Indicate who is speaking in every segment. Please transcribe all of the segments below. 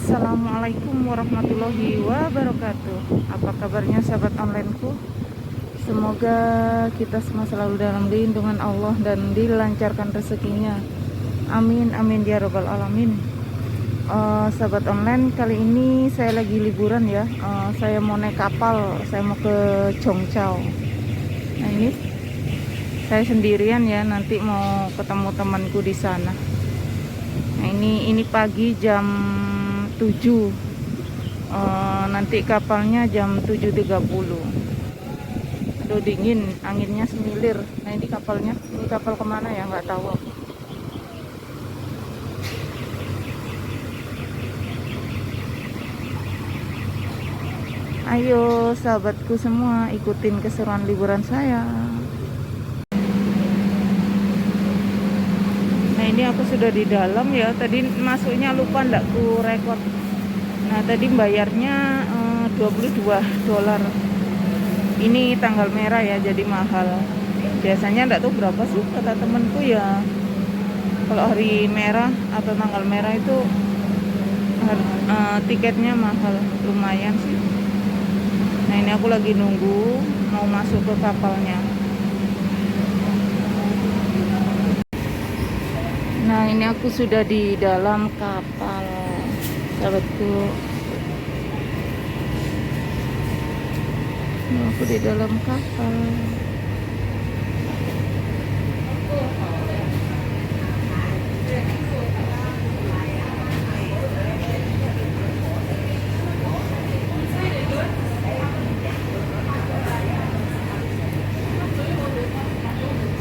Speaker 1: Assalamualaikum warahmatullahi wabarakatuh. Apa kabarnya sahabat onlineku? Semoga kita semua selalu dalam lindungan Allah dan dilancarkan rezekinya. Amin amin ya robbal alamin. Sahabat online, kali ini saya lagi liburan ya. Saya mau naik kapal, saya mau ke Zhongzhou. Nah ini saya sendirian ya, nanti mau ketemu temanku di sana. Nah ini pagi jam 7. Nanti kapalnya jam 7.30. Aduh dingin, anginnya semilir. Nah ini kapalnya, ini kapal kemana ya, nggak tahu aku. Ayo sahabatku semua, ikutin keseruan liburan saya. Nah ini aku sudah di dalam ya, tadi masuknya lupa ndak ku rekod. Nah tadi bayarnya $22. Ini tanggal merah ya, jadi mahal. Biasanya ndak tahu berapa sih, kata temenku ya, kalau hari merah atau tanggal merah itu tiketnya mahal, lumayan sih. Nah ini aku lagi nunggu mau masuk ke kapalnya. Nah ini aku sudah di dalam kapal sahabatku. Nah, aku di dalam kapal.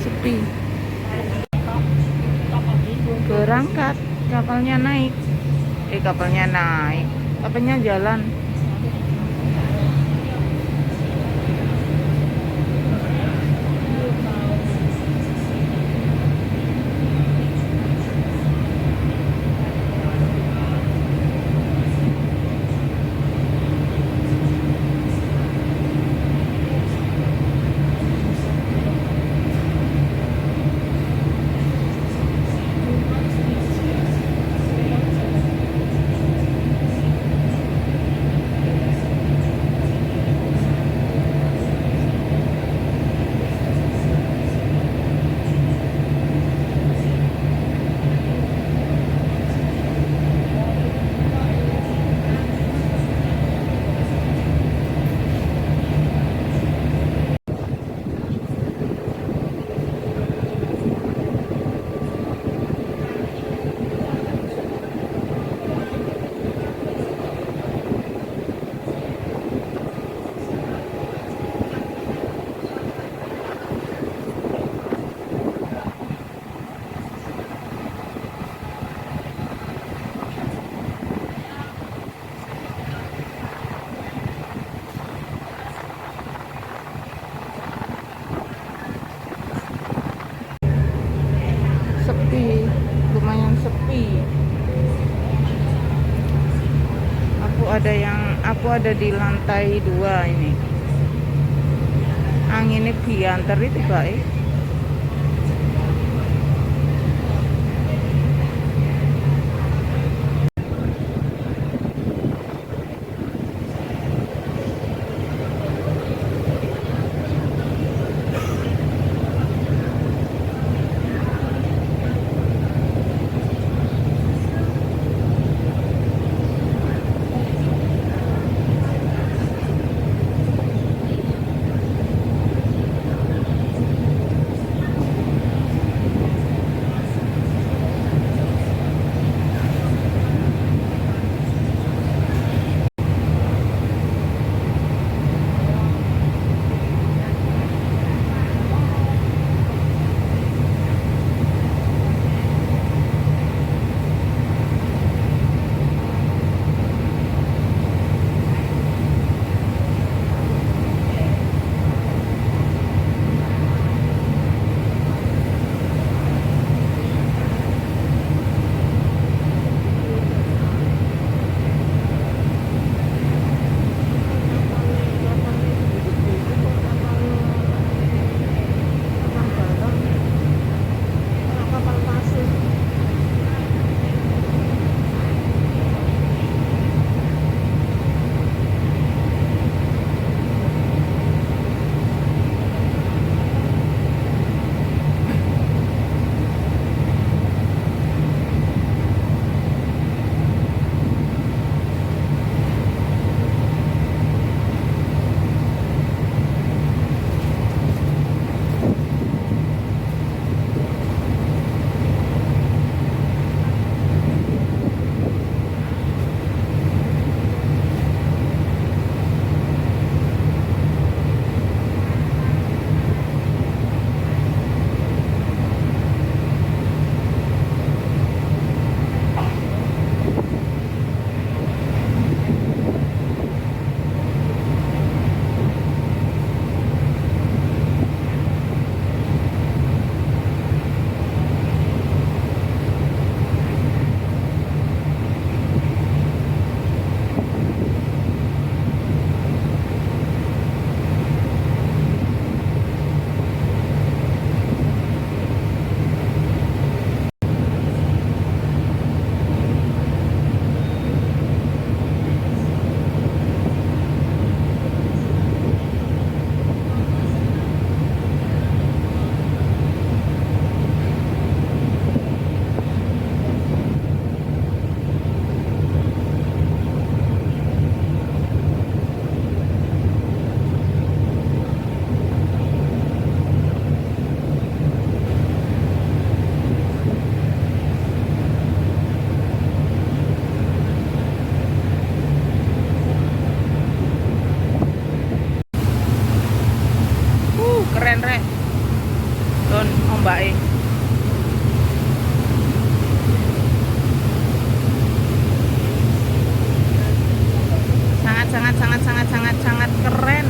Speaker 1: Sepi. Berangkat, kapalnya naik. Kapalnya jalan. Sepi, lumayan sepi. Aku ada di lantai 2 ini. Anginnya biantar itu baik. sangat sangat sangat sangat sangat keren.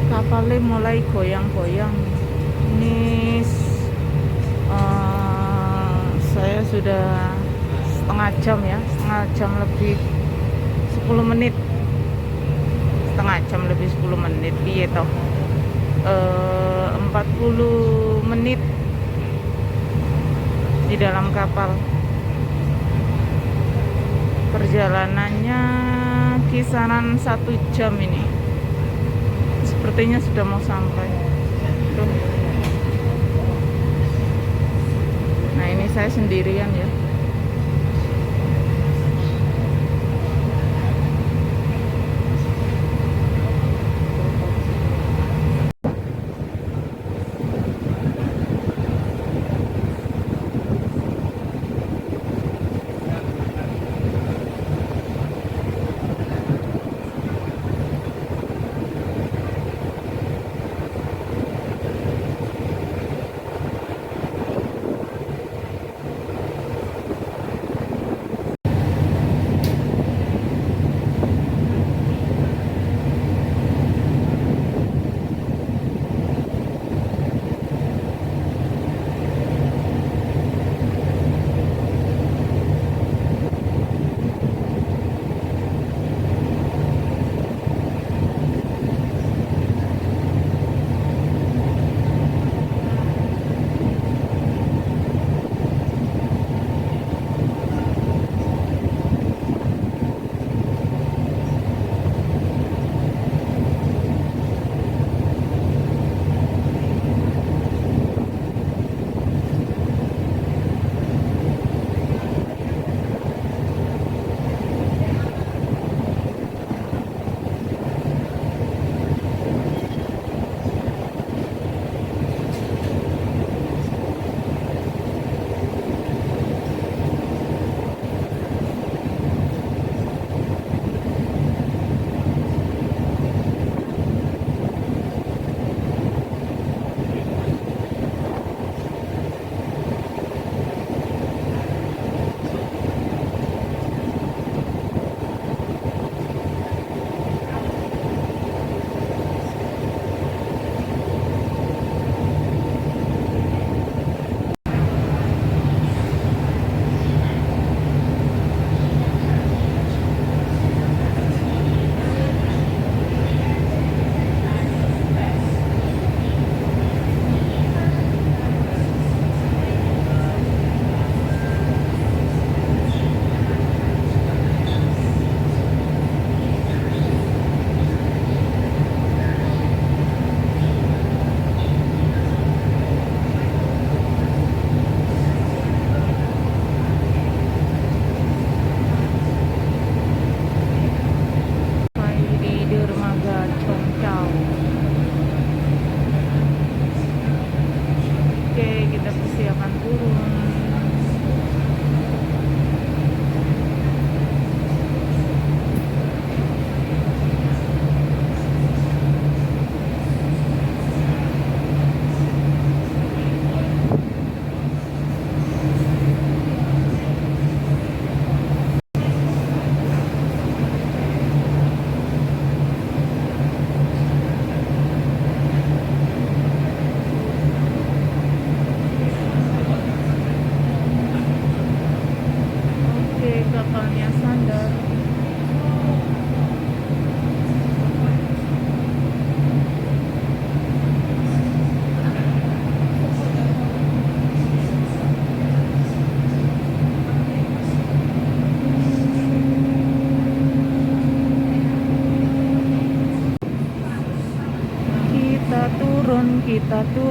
Speaker 1: Kapalnya mulai goyang-goyang. Ini saya sudah setengah jam ya, setengah jam lebih 10 menit, setengah jam lebih 10 menit piye toh, 40 menit di dalam kapal. Perjalanannya kisaran 1 jam ini. Sepertinya sudah mau sampai. Tuh. Nah ini saya sendirian ya.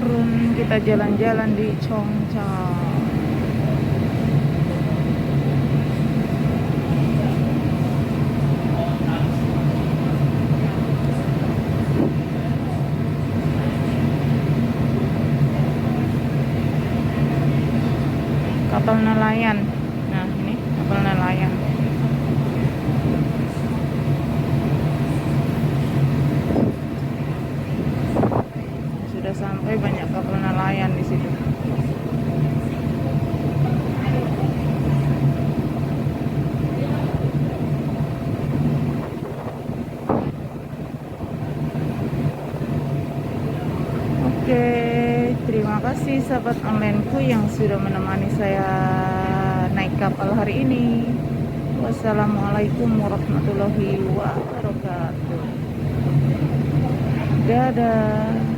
Speaker 1: turun, kita jalan-jalan di Cheongchao. Kapal nelayan. Nah, ini kapal nelayan. Sudah sampai, banyak kapal nelayan di situ. Oke, terima kasih sahabat onlineku yang sudah menemani saya naik kapal hari ini. Wassalamualaikum warahmatullahi wabarakatuh. Dadah.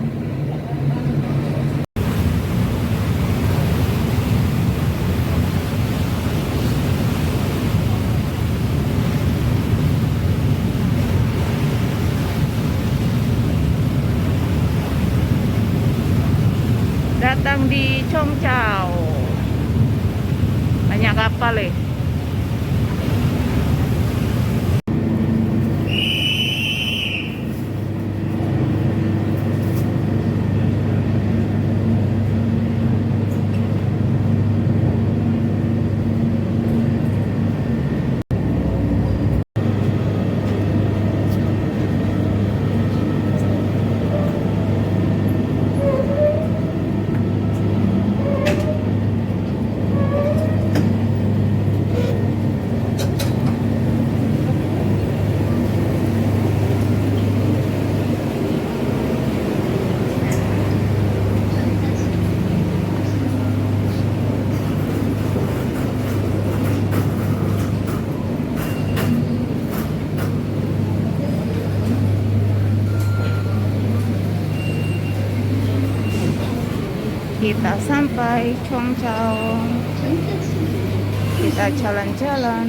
Speaker 1: Datang di Cheongchao, banyak kapal Kita sampai Cheongchao. Kita jalan-jalan.